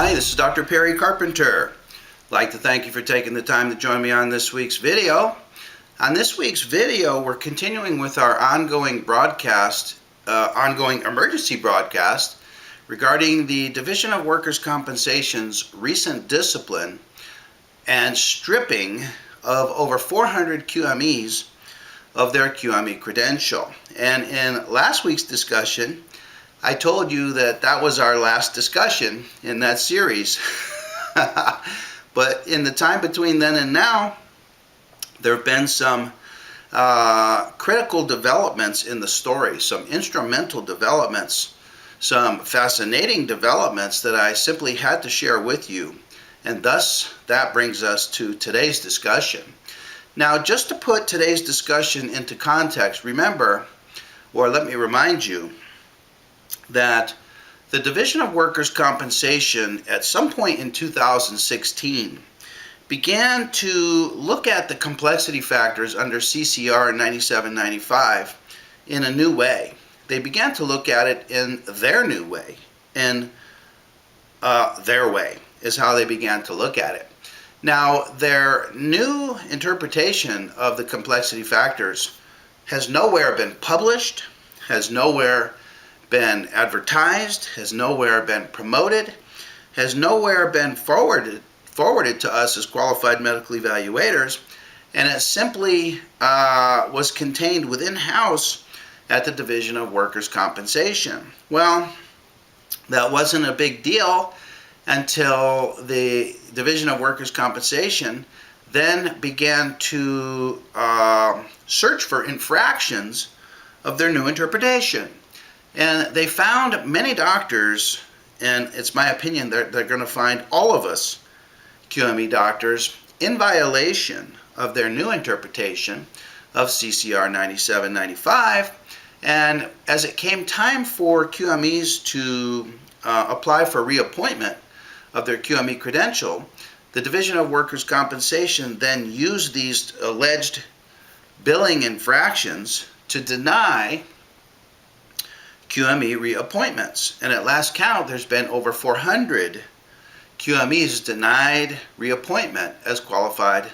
Hi, this is Dr. Perry Carpenter. I'd like to thank you for taking the time to join me on this week's video. On this week's video, we're continuing with our ongoing emergency broadcast regarding the Division of Workers' Compensation's recent discipline and stripping of over 400 QMEs of their QME credential. And in last week's discussion, I told you that that was our last discussion in that series. But in the time between then and now, there have been some critical developments in the story, some instrumental developments, some fascinating developments that I simply had to share with you. And thus, that brings us to today's discussion. Now, just to put today's discussion into context, remember, or let me remind you, that the Division of Workers' Compensation at some point in 2016 began to look at the complexity factors under CCR 9795 in a new way. They began to look at it in their new way, in their way is how they began to look at it. Now, their new interpretation of the complexity factors has nowhere been published, has nowhere been advertised, has nowhere been promoted, has nowhere been forwarded to us as qualified medical evaluators, and it simply was contained within house at the Division of Workers' Compensation. Well, that wasn't a big deal until the Division of Workers' Compensation then began to search for infractions of their new interpretation. And they found many doctors, and it's my opinion they're going to find all of us QME doctors in violation of their new interpretation of CCR 9795. And as it came time for QMEs to apply for reappointment of their QME credential, the Division of Workers' Compensation then used these alleged billing infractions to deny QME reappointments. And at last count, there's been over 400 QMEs denied reappointment as qualified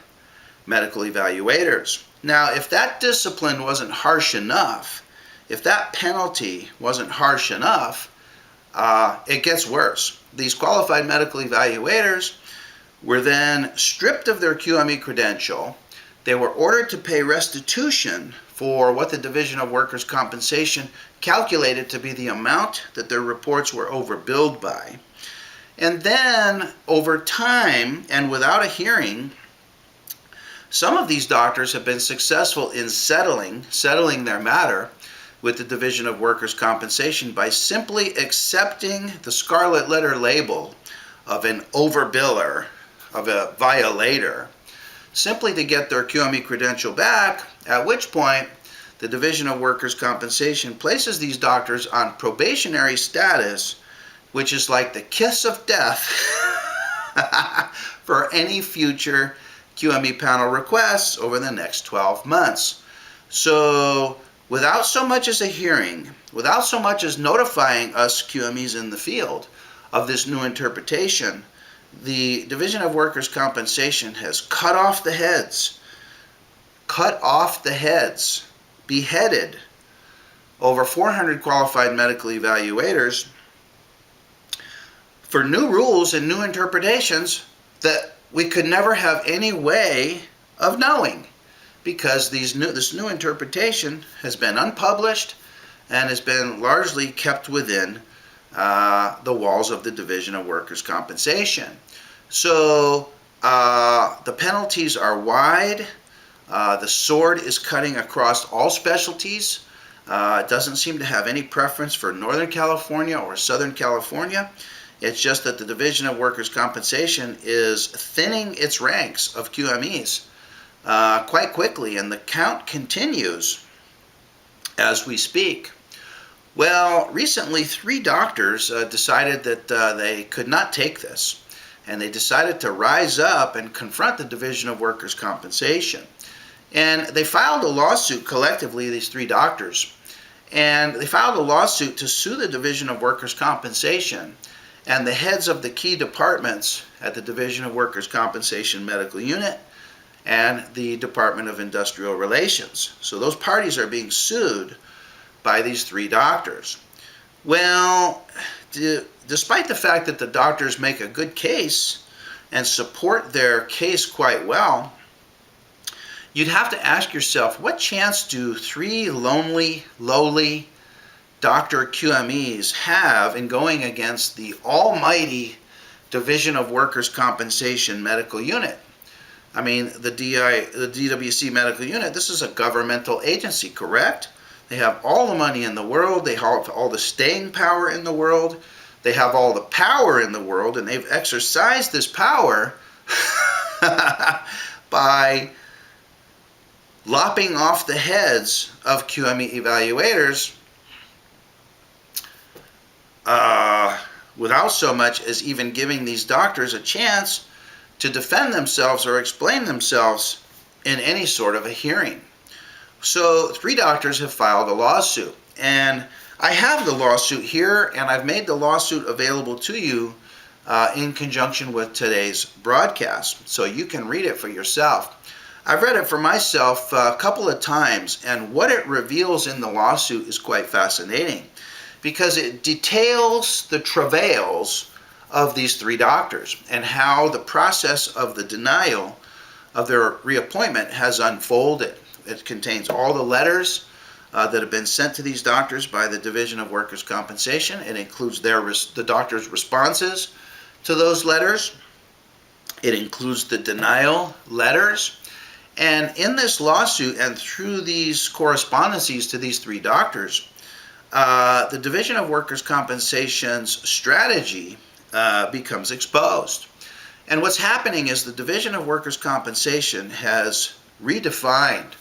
medical evaluators. Now, if that discipline wasn't harsh enough, if that penalty wasn't harsh enough, it gets worse. These qualified medical evaluators were then stripped of their QME credential. They were ordered to pay restitution for what the Division of Workers' Compensation calculated to be the amount that their reports were overbilled by. And then, over time, and without a hearing, some of these doctors have been successful in settling their matter with the Division of Workers' Compensation by simply accepting the scarlet letter label of an overbiller, of a violator, simply to get their QME credential back, at which point the Division of Workers' Compensation places these doctors on probationary status, which is like the kiss of death for any future QME panel requests over the next 12 months. So without so much as a hearing, without so much as notifying us QMEs in the field of this new interpretation, the Division of Workers' Compensation has cut off the heads, beheaded over 400 qualified medical evaluators for new rules and new interpretations that we could never have any way of knowing, because this new interpretation has been unpublished and has been largely kept within the walls of the Division of Workers' Compensation. So the penalties are wide. The sword is cutting across all specialties. It doesn't seem to have any preference for Northern California or Southern California. It's just that the Division of Workers' Compensation is thinning its ranks of QMEs quite quickly, and the count continues as we speak. Well, recently 3 doctors decided that they could not take this, and they decided to rise up and confront the Division of Workers' Compensation. And they filed a lawsuit collectively, these 3 doctors, and they filed a lawsuit to sue the Division of Workers' Compensation and the heads of the key departments at the Division of Workers' Compensation Medical Unit and the Department of Industrial Relations. So those parties are being sued by these three doctors. Well, despite the fact that the doctors make a good case and support their case quite well, you'd have to ask yourself, what chance do three lonely, lowly Dr. QMEs have in going against the almighty Division of Workers' Compensation Medical Unit? I mean, the DWC Medical Unit, this is a governmental agency, correct? They have all the money in the world, they have all the staying power in the world, they have all the power in the world, and they've exercised this power by lopping off the heads of QME evaluators without so much as even giving these doctors a chance to defend themselves or explain themselves in any sort of a hearing. So three doctors have filed a lawsuit, and I have the lawsuit here, and I've made the lawsuit available to you in conjunction with today's broadcast, so you can read it for yourself. I've read it for myself a couple of times, and what it reveals in the lawsuit is quite fascinating, because it details the travails of these three doctors and how the process of the denial of their reappointment has unfolded. It contains all the letters that have been sent to these doctors by the Division of Workers' Compensation. It includes the doctors' responses to those letters. It includes the denial letters. And in this lawsuit and through these correspondences to these three doctors, the Division of Workers' Compensation's strategy becomes exposed. And what's happening is the Division of Workers' Compensation has redefined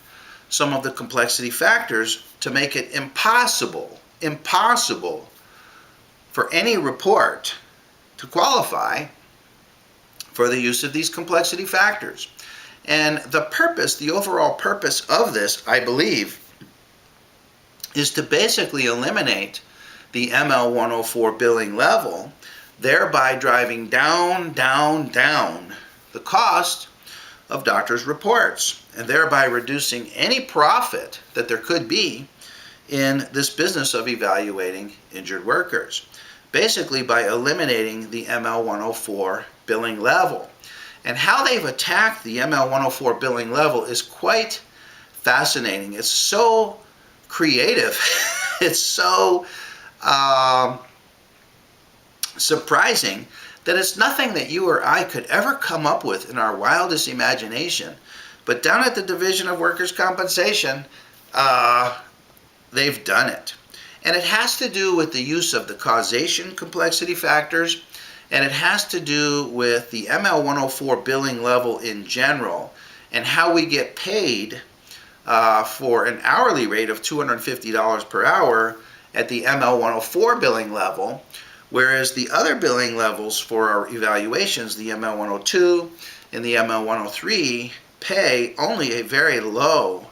some of the complexity factors to make it impossible for any report to qualify for the use of these complexity factors. And the overall purpose of this, I believe, is to basically eliminate the ML104 billing level, thereby driving down the cost of doctors' reports, and thereby reducing any profit that there could be in this business of evaluating injured workers, basically by eliminating the ML104 billing level. And how they've attacked the ML104 billing level is quite fascinating. It's so creative. It's so surprising that it's nothing that you or I could ever come up with in our wildest imagination. But down at the Division of Workers' Compensation, they've done it. And it has to do with the use of the causation complexity factors, and it has to do with the ML104 billing level in general, and how we get paid for an hourly rate of $250 per hour at the ML104 billing level, whereas the other billing levels for our evaluations, the ML102 and the ML103, pay only a very low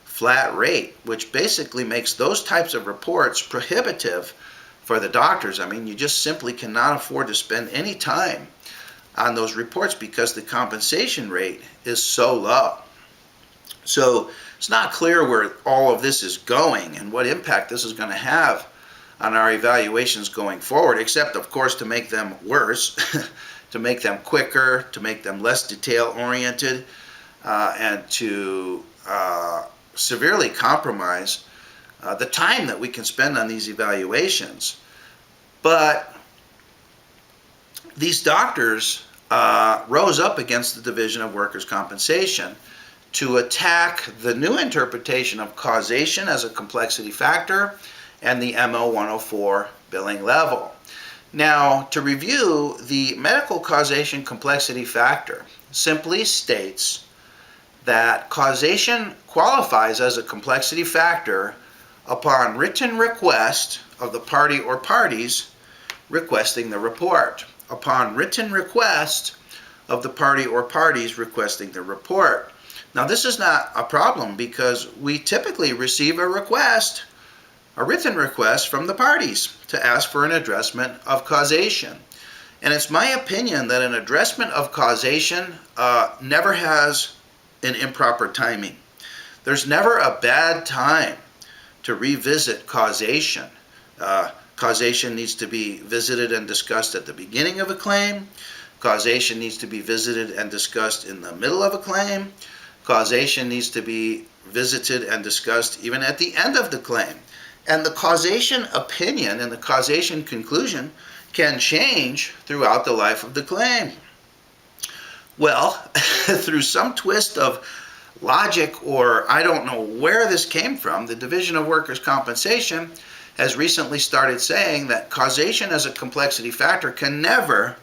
flat rate, which basically makes those types of reports prohibitive for the doctors. I mean, you just simply cannot afford to spend any time on those reports because the compensation rate is so low. So it's not clear where all of this is going and what impact this is going to have on our evaluations going forward, except of course to make them worse, to make them quicker, to make them less detail oriented, and to severely compromise the time that we can spend on these evaluations. But these doctors rose up against the Division of Workers' Compensation to attack the new interpretation of causation as a complexity factor and the ML104 billing level. Now, to review, the medical causation complexity factor simply states that causation qualifies as a complexity factor upon written request of the party or parties requesting the report. Upon written request of the party or parties requesting the report. Now, this is not a problem because we typically receive a written request from the parties to ask for an addressment of causation. And it's my opinion that an addressment of causation never has an improper timing. There's never a bad time to revisit causation. Causation needs to be visited and discussed at the beginning of a claim. Causation needs to be visited and discussed in the middle of a claim. Causation needs to be visited and discussed even at the end of the claim. And the causation opinion and the causation conclusion can change throughout the life of the claim. Well, through some twist of logic, or I don't know where this came from, the Division of Workers' Compensation has recently started saying that causation as a complexity factor can never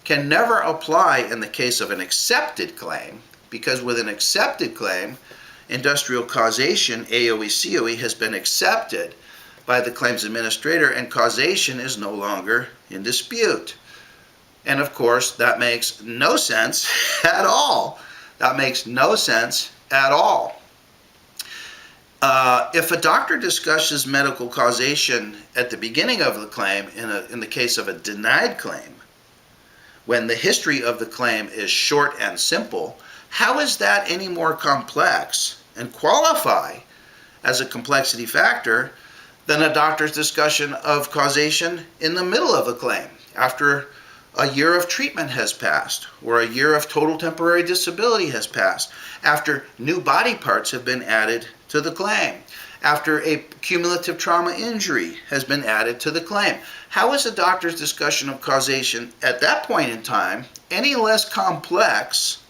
apply in the case of an accepted claim, because with an accepted claim, industrial causation, AOE, COE, has been accepted by the claims administrator, and causation is no longer in dispute. And of course, that makes no sense at all. That makes no sense at all. If a doctor discusses medical causation at the beginning of the claim, in the case of a denied claim, when the history of the claim is short and simple, how is that any more complex and qualify as a complexity factor than a doctor's discussion of causation in the middle of a claim, after a year of treatment has passed, or a year of total temporary disability has passed, after new body parts have been added to the claim, after a cumulative trauma injury has been added to the claim? How is a doctor's discussion of causation at that point in time any less complex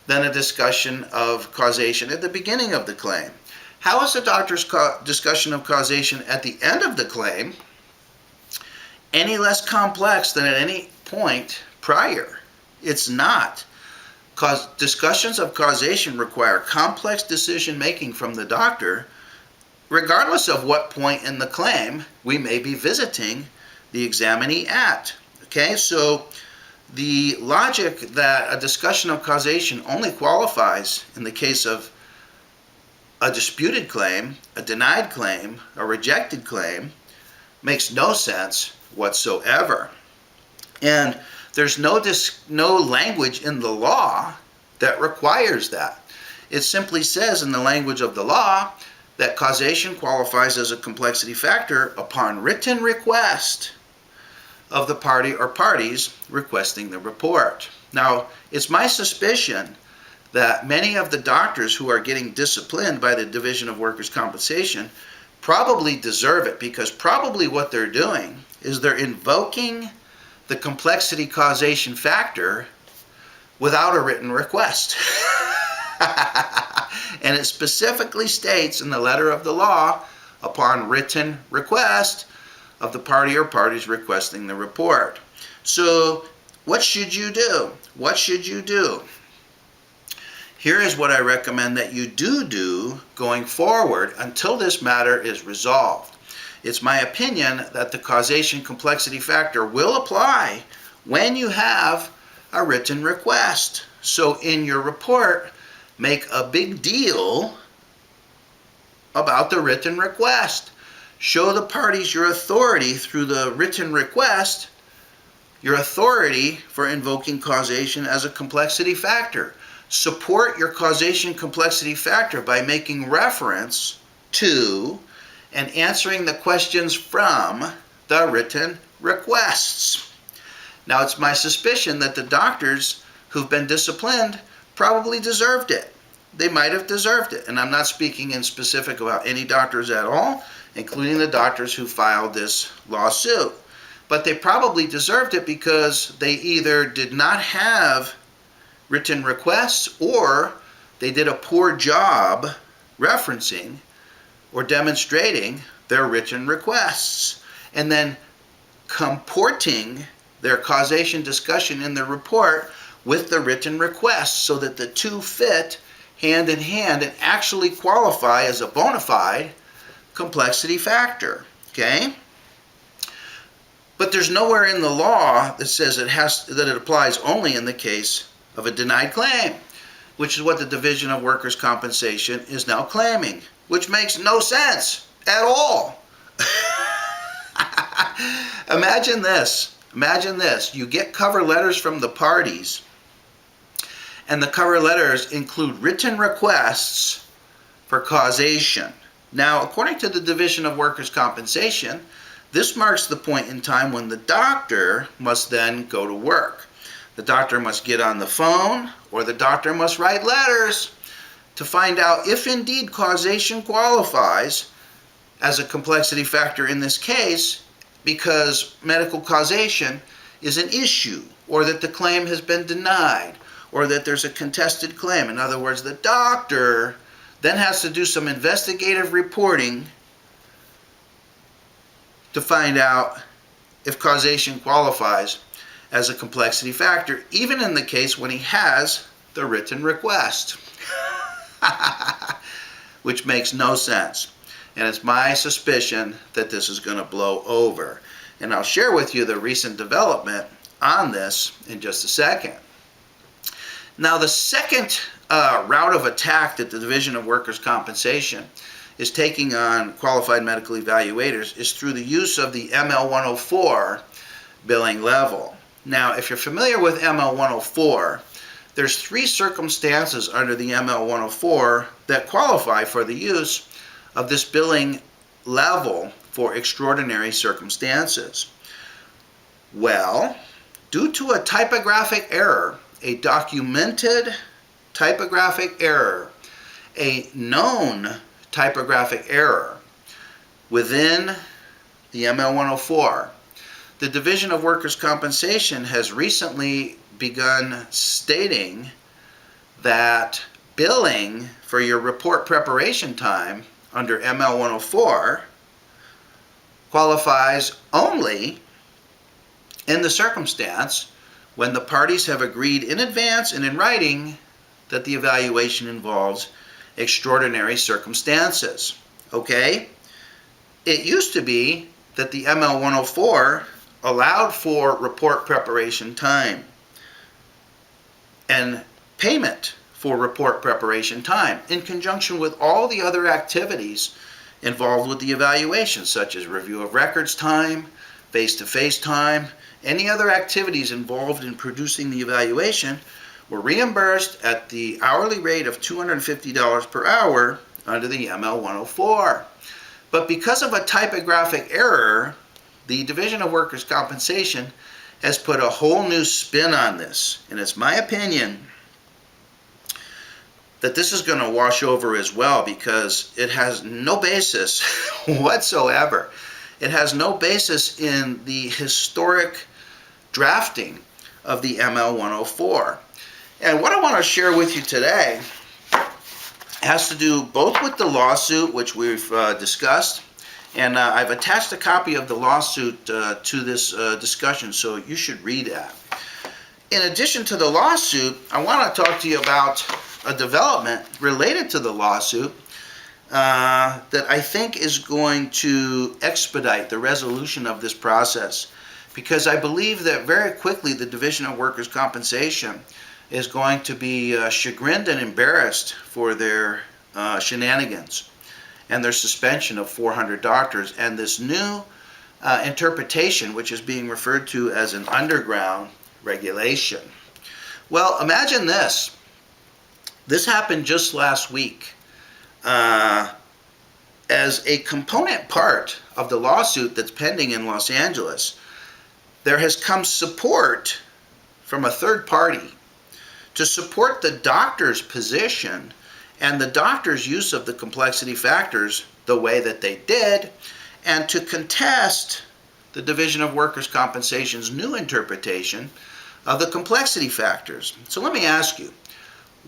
than a discussion of causation at the beginning of the claim? How is a doctor's discussion of causation at the end of the claim any less complex than at any point prior? It's not. Discussions of causation require complex decision making from the doctor, regardless of what point in the claim we may be visiting the examinee at. Okay, so the logic that a discussion of causation only qualifies in the case of a disputed claim, a denied claim, a rejected claim, makes no sense whatsoever. And there's no language in the law that requires that. It simply says in the language of the law that causation qualifies as a complexity factor upon written request of the party or parties requesting the report. Now, it's my suspicion that many of the doctors who are getting disciplined by the Division of Workers' Compensation probably deserve it, because probably what they're doing is they're invoking the complexity causation factor without a written request. And it specifically states in the letter of the law, upon written request of the party or parties requesting the report. So what should you do? What should you do? Here is what I recommend that you do going forward until this matter is resolved. It's my opinion that the causation complexity factor will apply when you have a written request. So in your report, make a big deal about the written request. Show the parties your authority through the written request, your authority for invoking causation as a complexity factor. Support your causation complexity factor by making reference to and answering the questions from the written requests. Now, it's my suspicion that the doctors who've been disciplined probably deserved it. They might have deserved it. And I'm not speaking in specific about any doctors at all, including the doctors who filed this lawsuit. But they probably deserved it because they either did not have written requests, or they did a poor job referencing or demonstrating their written requests, and then comporting their causation discussion in the report with the written requests, so that the two fit hand in hand and actually qualify as a bona fide complexity factor. Okay? But there's nowhere in the law that says that it applies only in the case of a denied claim, which is what the Division of Workers' Compensation is now claiming, which makes no sense at all. Imagine this. Imagine this. You get cover letters from the parties, and the cover letters include written requests for causation. Now, according to the Division of Workers' Compensation, this marks the point in time when the doctor must then go to work. The doctor must get on the phone, or the doctor must write letters to find out if indeed causation qualifies as a complexity factor in this case, because medical causation is an issue, or that the claim has been denied, or that there's a contested claim. In other words, the doctor then has to do some investigative reporting to find out if causation qualifies as a complexity factor, even in the case when he has the written request. Which makes no sense. And it's my suspicion that this is going to blow over. And I'll share with you the recent development on this in just a second. Now, the second route of attack that the Division of Workers' Compensation is taking on qualified medical evaluators is through the use of the ML104 billing level. Now, if you're familiar with ML104, there's 3 circumstances under the ML104 that qualify for the use of this billing level for extraordinary circumstances. Well, due to a typographic error, a documented typographic error, a known typographic error within the ML104, the Division of Workers' Compensation has recently begun stating that billing for your report preparation time under ML104 qualifies only in the circumstance when the parties have agreed in advance and in writing that the evaluation involves extraordinary circumstances. Okay? It used to be that the ML104 allowed for report preparation time and payment for report preparation time in conjunction with all the other activities involved with the evaluation, such as review of records time, face-to-face time, any other activities involved in producing the evaluation were reimbursed at the hourly rate of $250 per hour under the ML104. But because of a typographic error, the Division of Workers' Compensation has put a whole new spin on this. And it's my opinion that this is going to wash over as well, because it has no basis whatsoever. It has no basis in the historic drafting of the ML104. And what I want to share with you today has to do both with the lawsuit, which we've discussed, and I've attached a copy of the lawsuit to this discussion, so you should read that. In addition to the lawsuit, I want to talk to you about a development related to the lawsuit that I think is going to expedite the resolution of this process, because I believe that very quickly the Division of Workers' Compensation is going to be chagrined and embarrassed for their shenanigans and their suspension of 400 doctors and this new interpretation, which is being referred to as an underground regulation. Well, imagine this. This happened just last week. As a component part of the lawsuit that's pending in Los Angeles, there has come support from a third party to support the doctor's position and the doctor's use of the complexity factors the way that they did, and to contest the Division of Workers' Compensation's new interpretation of the complexity factors. So let me ask you,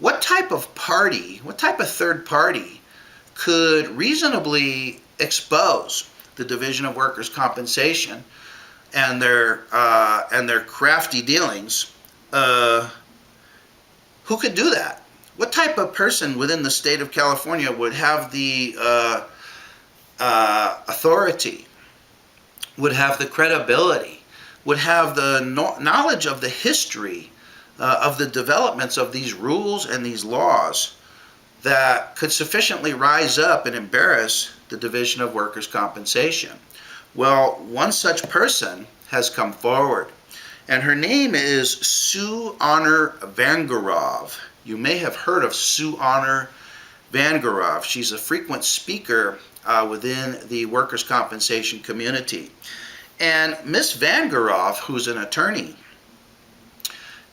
what type of third party could reasonably expose the Division of Workers' Compensation and their crafty dealings? Who could do that? What type of person within the state of California would have the authority, would have the credibility, would have the knowledge of the history of the developments of these rules and these laws that could sufficiently rise up and embarrass the Division of Workers' Compensation? Well, one such person has come forward. And her name is Sue Honor Vangarov. You may have heard of Sue Honor Vangarov. She's a frequent speaker within the workers' compensation community. And Miss Vangarov, who's an attorney,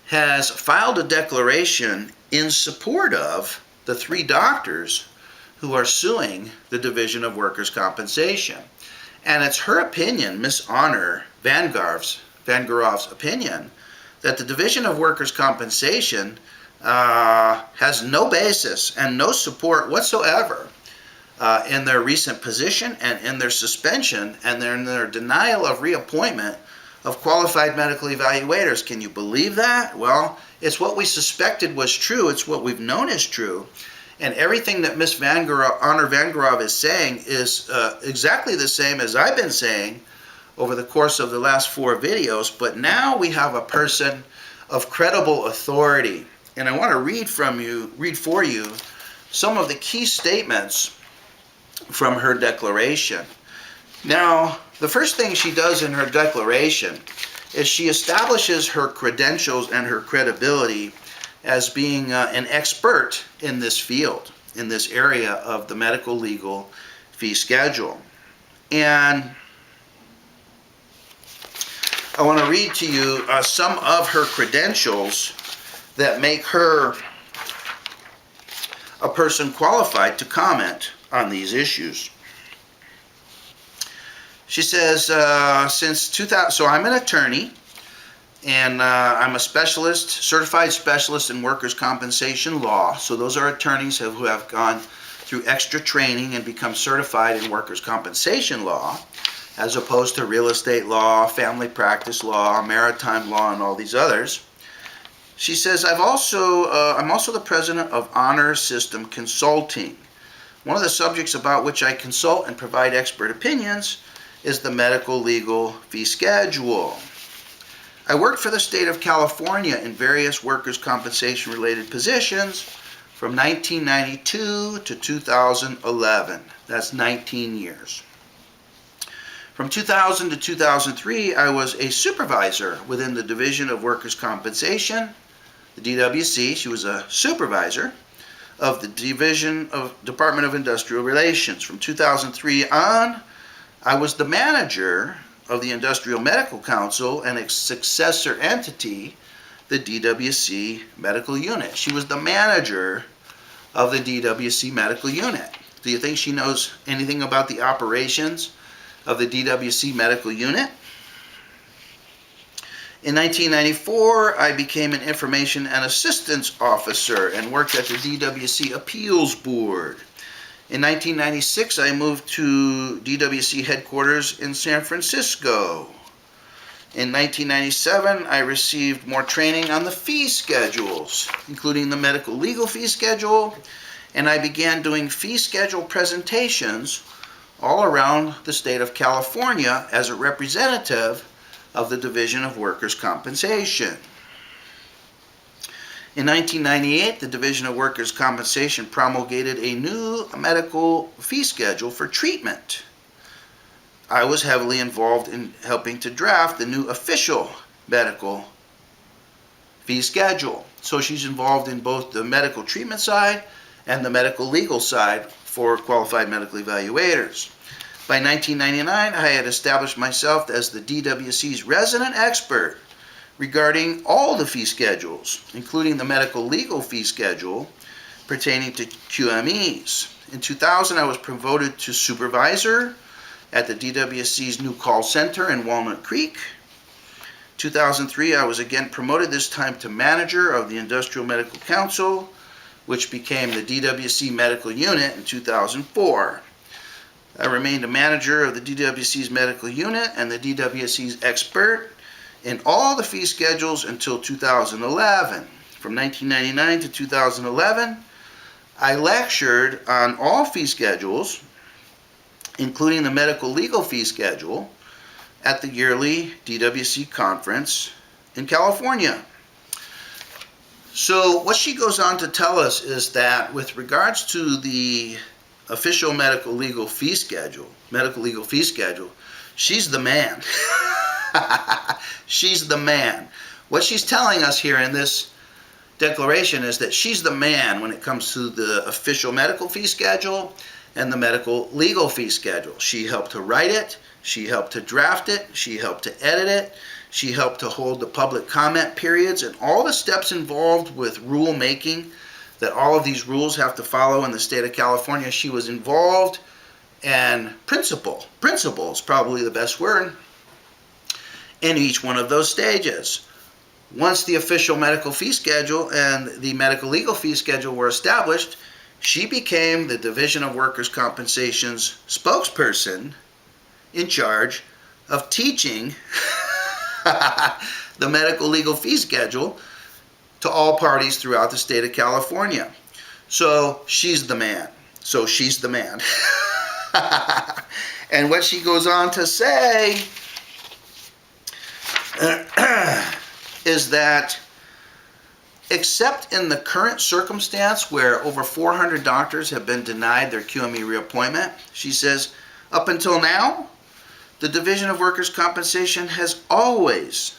has filed a declaration in support of the 3 doctors who are suing the Division of Workers' Compensation. And it's her opinion, Miss Honor Vangarov's opinion, that the Division of Workers' Compensation has no basis and no support whatsoever in their recent position and in their suspension and in their denial of reappointment of qualified medical evaluators. Can you believe that? Well, it's what we suspected was true. It's what we've known is true. And everything that Miss Honor Vangarov is saying is exactly the same as I've been saying over the course of the last 4 videos. But now we have a person of credible authority. And I want to read for you some of the key statements from her declaration. Now, the first thing she does in her declaration is she establishes her credentials and her credibility as being an expert in this field, in this area of the medical legal fee schedule. And I want to read to you some of her credentials that make her a person qualified to comment on these issues. She says, since 2000, so I'm an attorney, and I'm a certified specialist in workers' compensation law. So those are attorneys who have gone through extra training and become certified in workers' compensation law, as opposed to real estate law, family practice law, maritime law, and all these others. She says, I'm also the president of Honor System Consulting. One of the subjects about which I consult and provide expert opinions is the medical legal fee schedule. I worked for the state of California in various workers' compensation related positions from 1992 to 2011. That's 19 years. From 2000 to 2003, I was a supervisor within the Division of Workers' Compensation, the DWC. She was a supervisor of the Department of Industrial Relations. From 2003 on, I was the manager of the Industrial Medical Council and its successor entity, the DWC Medical Unit. She was the manager of the DWC Medical Unit. Do you think she knows anything about the operations of the DWC Medical Unit? In 1994, I became an information and assistance officer and worked at the DWC Appeals Board. In 1996, I moved to DWC headquarters in San Francisco. In 1997, I received more training on the fee schedules, including the medical legal fee schedule, and I began doing fee schedule presentations all around the state of California as a representative of the Division of Workers' Compensation. In 1998, the Division of Workers' Compensation promulgated a new medical fee schedule for treatment. I was heavily involved in helping to draft the new official medical fee schedule. So she's involved in both the medical treatment side and the medical legal side for qualified medical evaluators. By 1999, I had established myself as the DWC's resident expert regarding all the fee schedules, including the medical legal fee schedule pertaining to QMEs. In 2000, I was promoted to supervisor at the DWC's new call center in Walnut Creek. 2003, I was again promoted, this time to manager of the Industrial Medical Council, which became the DWC Medical Unit in 2004. I remained a manager of the DWC's Medical Unit and the DWC's expert in all the fee schedules until 2011. From 1999 to 2011, I lectured on all fee schedules, including the medical legal fee schedule, at the yearly DWC conference in California. So what she goes on to tell us is that with regards to the official medical legal fee schedule, she's the man. She's the man. What she's telling us here in this declaration is that she's the man when it comes to the official medical fee schedule and the medical legal fee schedule. She helped to write it. She helped to draft it. She helped to edit it. She helped to hold the public comment periods and all the steps involved with rule making that all of these rules have to follow in the state of California. She was involved, and principle is probably the best word, in each one of those stages. Once the official medical fee schedule and the medical legal fee schedule were established, she became the Division of Workers' Compensation's spokesperson in charge of teaching the medical legal fee schedule to all parties throughout the state of California. So she's the man. And what she goes on to say is that except in the current circumstance where over 400 doctors have been denied their QME reappointment, she says, up until now, the Division of Workers' Compensation has always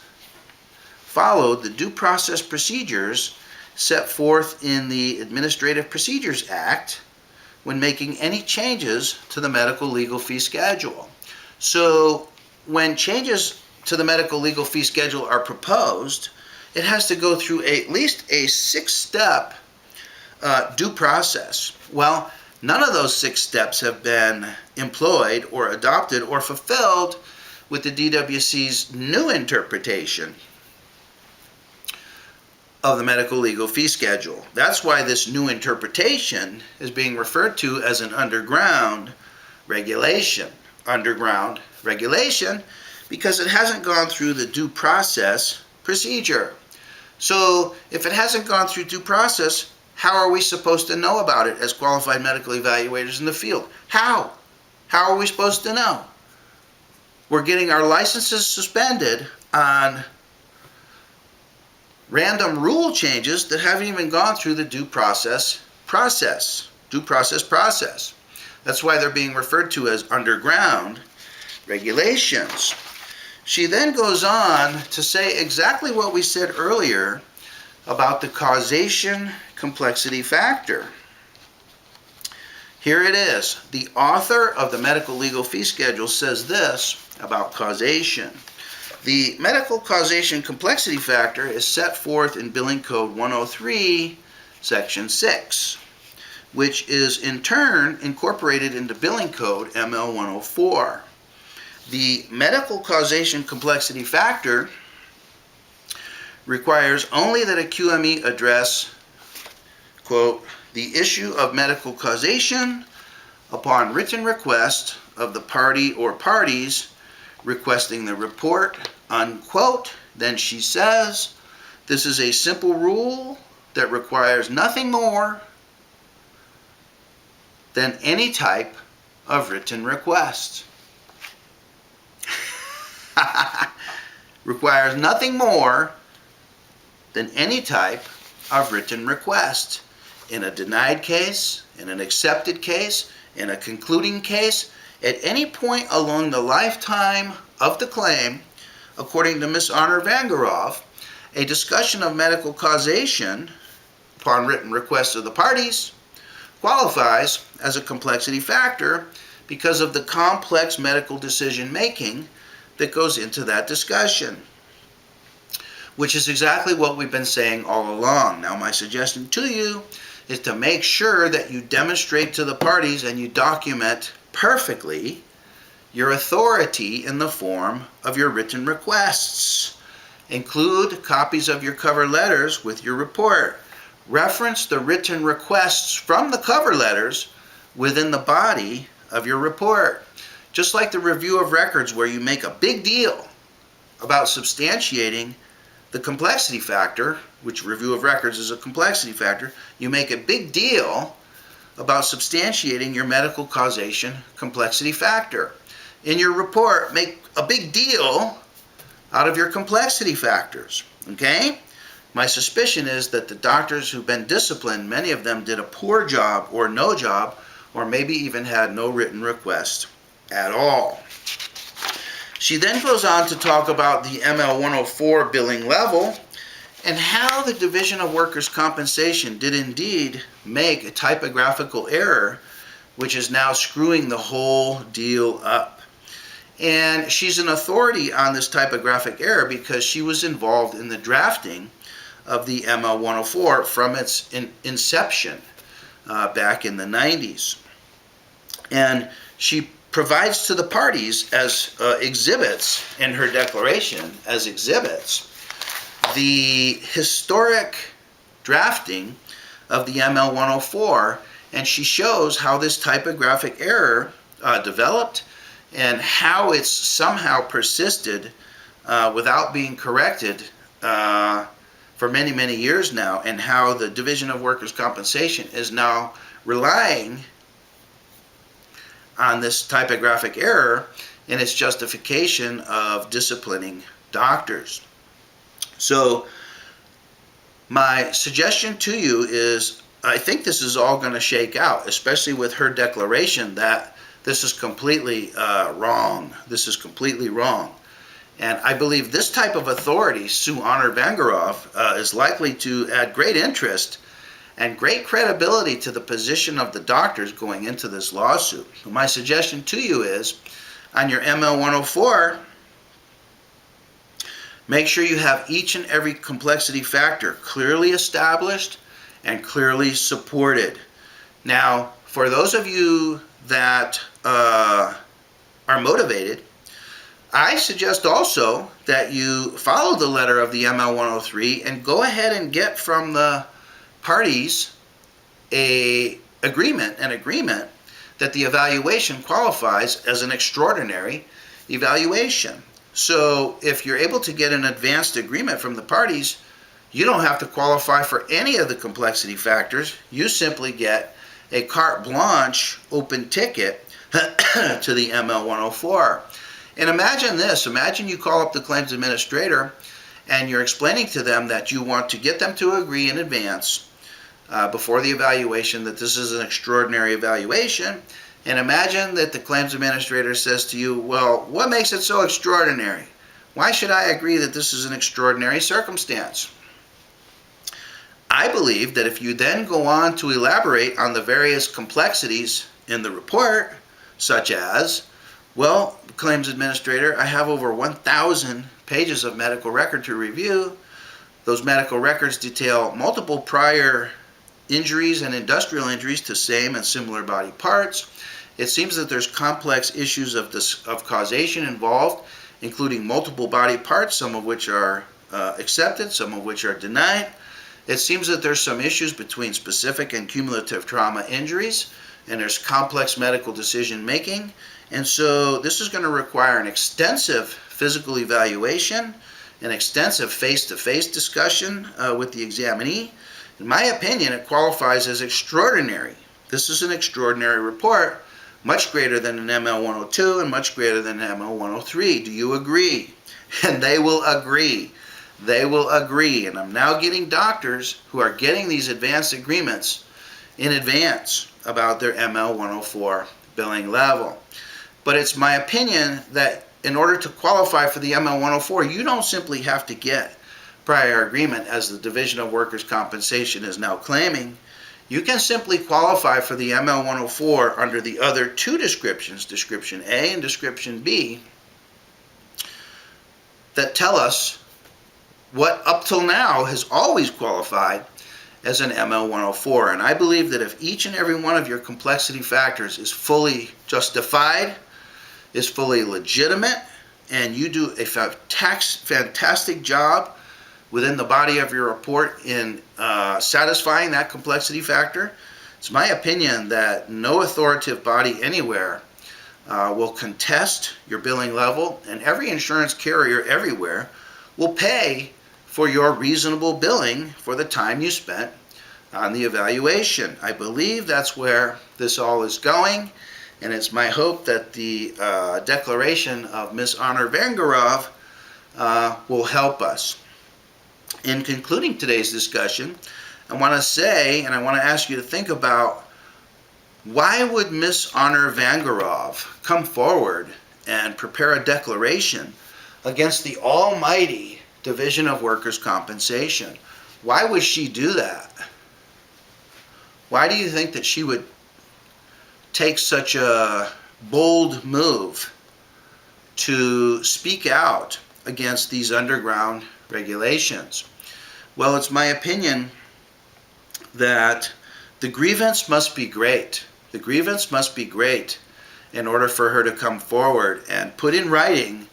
followed the due process procedures set forth in the Administrative Procedures Act when making any changes to the medical legal fee schedule. So when changes to the medical legal fee schedule are proposed, it has to go through at least a 6-step due process. Well, none of those 6 steps have been employed or adopted or fulfilled with the DWC's new interpretation of the medical legal fee schedule. That's why this new interpretation is being referred to as an underground regulation. Underground regulation because it hasn't gone through the due process procedure. So if it hasn't gone through due process, how are we supposed to know about it as qualified medical evaluators in the field? How? How are we supposed to know? We're getting our licenses suspended on random rule changes that haven't even gone through the due process process. That's why they're being referred to as underground regulations. She then goes on to say exactly what we said earlier about the causation complexity factor. Here it is. The author of the medical legal fee schedule says this about causation. The medical causation complexity factor is set forth in Billing Code 103, Section 6, which is in turn incorporated into Billing Code ML 104. The medical causation complexity factor requires only that a QME address, quote, the issue of medical causation upon written request of the party or parties requesting the report, unquote. Then she says, this is a simple rule that requires nothing more than any type of written request. Requires nothing more than any type of written request. In a denied case, in an accepted case, in a concluding case, at any point along the lifetime of the claim, according to Ms. Honor Vangerov, a discussion of medical causation upon written request of the parties qualifies as a complexity factor because of the complex medical decision making that goes into that discussion, which is exactly what we've been saying all along. Now, my suggestion to you is to make sure that you demonstrate to the parties and you document perfectly your authority in the form of your written requests. Include copies of your cover letters with your report. Reference the written requests from the cover letters within the body of your report. Just like the review of records where you make a big deal about substantiating the complexity factor, which review of records is a complexity factor, you make a big deal about substantiating your medical causation complexity factor. In your report, make a big deal out of your complexity factors, okay? My suspicion is that the doctors who've been disciplined, many of them did a poor job or no job, or maybe even had no written request at all. She then goes on to talk about the ML 104 billing level and how the Division of Workers' Compensation did indeed make a typographical error, which is now screwing the whole deal up. And she's an authority on this typographic error because she was involved in the drafting of the ML 104 from its inception back in the 90s. And she provides to the parties as exhibits in her declaration, as exhibits, the historic drafting of the ML 104, and she shows how this typographic error developed and how it's somehow persisted without being corrected for many, many years now, and how the Division of Workers' Compensation is now relying on this typographic error in its justification of disciplining doctors. So my suggestion to you is, I think this is all going to shake out, especially with her declaration that this is completely wrong. This is completely wrong. And I believe this type of authority, Sue Honor Vangerov, is likely to add great interest and great credibility to the position of the doctors going into this lawsuit. So my suggestion to you is, on your ML 104, make sure you have each and every complexity factor clearly established and clearly supported. Now, for those of you that are motivated, I suggest also that you follow the letter of the ML 103 and go ahead and get from the parties an agreement that the evaluation qualifies as an extraordinary evaluation. So if you're able to get an advanced agreement from the parties, you don't have to qualify for any of the complexity factors. You simply get a carte blanche open ticket to the ML 104. And imagine this, imagine you call up the claims administrator and you're explaining to them that you want to get them to agree in advance before the evaluation that this is an extraordinary evaluation. And imagine that the claims administrator says to you, well, what makes it so extraordinary? Why should I agree that this is an extraordinary circumstance? I believe that if you then go on to elaborate on the various complexities in the report, such as, well, claims administrator, I have over 1,000 pages of medical record to review. Those medical records detail multiple prior injuries and industrial injuries to same and similar body parts. It seems that there's complex issues of causation involved, including multiple body parts, some of which are accepted, some of which are denied. It seems that there's some issues between specific and cumulative trauma injuries, and there's complex medical decision making. And so this is going to require an extensive physical evaluation, an extensive face-to-face discussion with the examinee. In my opinion, it qualifies as extraordinary. This is an extraordinary report, much greater than an ML 102 and much greater than an ML 103. Do you agree? And they will agree. They will agree. And I'm now getting doctors who are getting these advanced agreements in advance about their ML 104 billing level. But it's my opinion that in order to qualify for the ML 104, you don't simply have to get prior agreement, as the Division of Workers' Compensation is now claiming. You can simply qualify for the ML 104 under the other two descriptions, Description A and Description B, that tell us what up till now has always qualified as an ML 104. And I believe that if each and every one of your complexity factors is fully justified, is fully legitimate, and you do a fantastic job within the body of your report in satisfying that complexity factor, it's my opinion that no authoritative body anywhere will contest your billing level, and every insurance carrier everywhere will pay for your reasonable billing for the time you spent on the evaluation. I believe that's where this all is going, and it's my hope that the declaration of Ms. Honor Vangerov will help us. In concluding today's discussion, I want to say, and I want to ask you to think about, why would Ms. Honor Vangerov come forward and prepare a declaration against the almighty Division of Workers' Compensation. Why would she do that? Why do you think that she would take such a bold move to speak out against these underground regulations? Well, it's my opinion that the grievance must be great. The grievance must be great in order for her to come forward and put in writing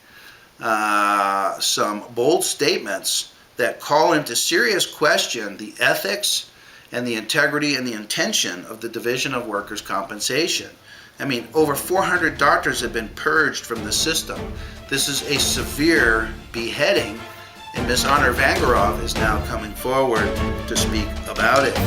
some bold statements that call into serious question the ethics and the integrity and the intention of the Division of Workers' Compensation. I mean, over 400 doctors have been purged from the system. This is a severe beheading, and Ms. Honor Vangerov is now coming forward to speak about it.